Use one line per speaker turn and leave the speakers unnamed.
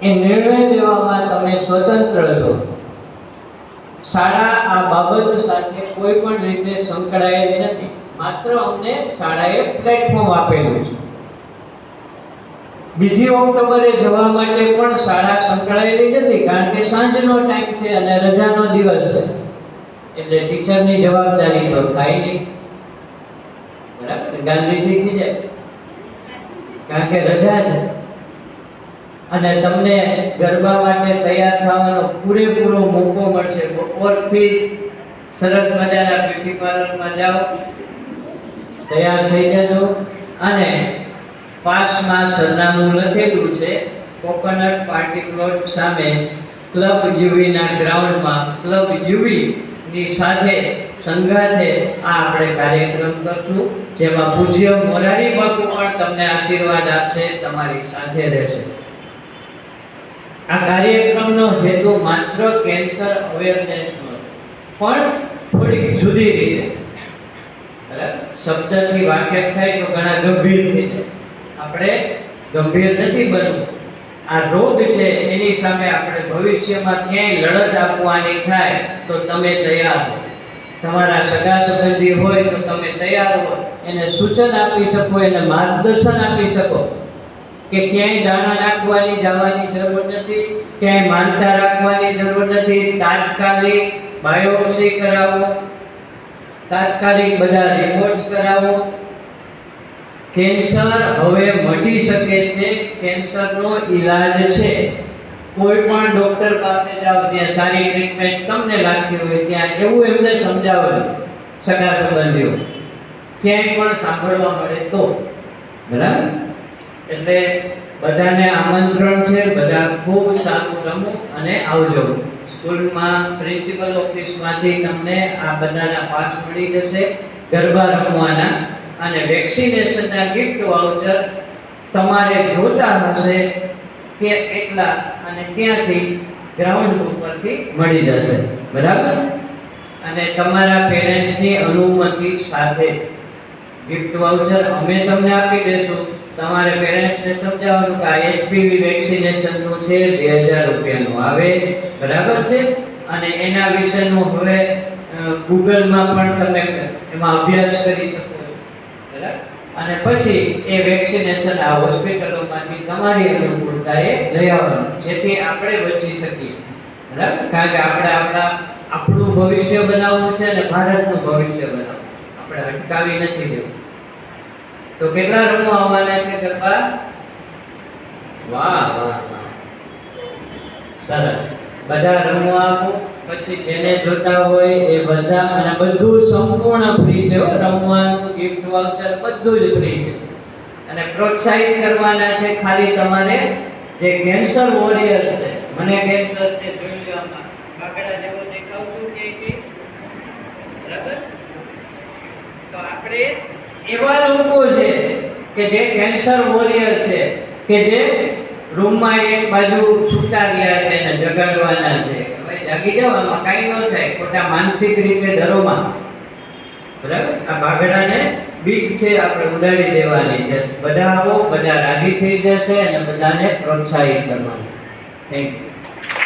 એ નિર્ણય લેવામાં તમે સ્વતંત્ર છો. શાળા આ બાબત સાથે કોઈ પણ રીતે સંકળાયેલી નથી. માત્ર અમને શાળાએ પ્લેટફોર્મ આપેલું છે. 2 ઓક્ટોબરે જવા માટે પણ શાળા સંકળાયેલી નથી, કારણ કે સાંજનો ટાઈમ છે અને રજાનો દિવસ છે, એટલે ટીચરની જવાબદારી તો થાય નહીં. બરાબર, ગાંધીજી કીધે, કારણ કે રજા છે અને તમને ગરબા માટે તૈયાર થવાનો પૂરેપૂરો મોકો મળશે. બપોરથી સરસ મજાના બ્યુટી પાર્લરમાં જાઓ, તૈયાર થઈ જજો અને પાસમાં સરનામું લખેલું છે, કોકોનટ પાર્ટી પ્લોટ સામે ક્લબ યુવીના ગ્રાઉન્ડમાં ક્લબ યુવી ની સાથે સંગાથે આ આપણે કાર્યક્રમ કરશું, જેમાં પૂજ્ય મોરારી બાપુ પણ તમને આશીર્વાદ આપશે, તમારી સાથે રહેશે. આ કાર્યક્રમનો હેતુ માત્ર કેન્સર અવેરનેસનો, પણ થોડીક જુદી રીતે. બરાબર, શબ્દથી વાકેફ થાય તો ઘણા ગંભીર થઈ જાય. આપણે ગંભીર નથી બનવું. આ રોગ છે, એની સામે આપણે ભવિષ્યમાં ક્યાંય લડત આપવાની થાય તો તમે તૈયાર હો. તમારા સગા સંબંધી હોય તો તમે તૈયાર હો, એને સૂચન આપી શકો, એને માર્ગદર્શન આપી શકો કે ક્યાંય દાણા નાખવાની જવાની જરૂર નથી, ક્યાંય માનતા રાખવાની જરૂર નથી. તાત્કાલિક બાયોપ્સી કરાવો, તાત્કાલિક બધા રિપોર્ટ્સ કરાવો. કેન્સર હવે મટી શકે છે, કેન્સરનો ઈલાજ છે. કોઈ પણ ડોક્ટર પાસે જાઓ, ત્યાં સારી ટ્રીટમેન્ટ તમને લાગતી હોય ત્યાં એવું એમને સમજાવજો, સગા સંબંધીઓ ક્યાંય પણ સાંભળવા મળે તો. બરાબર, એટલે બધાને આમંત્રણ છે, બધા ખૂબ સારું રમો અને આવજો. સ્કૂલમાં પ્રિન્સિપલ ઓફિસમાંથી તમને આ બધાના પાસ મળી જશે ગરબા રમવાના, અને વેક્સિનેશનના ગિફ્ટ વાઉચર તમારે જોતા હશે કે કેટલા અને ક્યાંથી ગ્રાઉન્ડ ઉપરથી મળી જશે. બરાબર, અને તમારા પેરેન્ટ્સની અનુમતિ સાથે ગિફ્ટ વાઉચર અમે તમને આપી દેશું. તમારે પેરેન્ટ્સને સમજાવવાનું કે આ એચપીવી વેક્સિનેશનનું છે, 2000 રૂપિયાનું આવે. બરાબર છે, અને એના વિશેનું હવે ગૂગલમાં પણ તમે એમાં અભ્યાસ કરી શકો. અને પછી એ વેક્સિનેશન આ હોસ્પિટલોમાંથી તમારી અનુકૂળતાએ લઈ આવવાનું, જેથી આપણે બચી શકીએ. બરાબર, કારણ કે આપણું ભવિષ્ય બનાવવું છે અને ભારતનું ભવિષ્ય બનાવવું, આપણે અટકાવી નથી દેવું. તો કેટલા રમો આવવાના છે ગરબા? વાહ વાહ વાહ, સરસ. બધા રમો આપો, પછી જેને જોતા હોય એ બધા, અને બધું સંપૂર્ણ ફ્રી છે. રમવાનું, ગિફ્ટ વાઉચર બધું જ ફ્રી છે. અને પ્રોત્સાહિત કરવાના છે ખાલી તમારે જે કેન્સર વોરિયર છે. મને કેન્સર છે, જોઈ લો આમાં કાગડા જેવો દેખાવ છું કે બરાબર, તો આપણે એવા લોકો છે કે જે કેન્સર વોરિયર છે, કે જે રૂમમાં એક બાજુ સૂતા રહ્યા છે અને જગાડવાના છે. જાગી જવામાં કાંઈ ન થાય, ખોટા માનસિક રીતે ડરોમાં. બરાબર, આ બાગડાને બીક છે, આપણે ઉડાડી દેવાની છે. બધા આવો, બધા રાજી થઈ જશે અને બધાને પ્રોત્સાહિત કરવાનું. Thank you.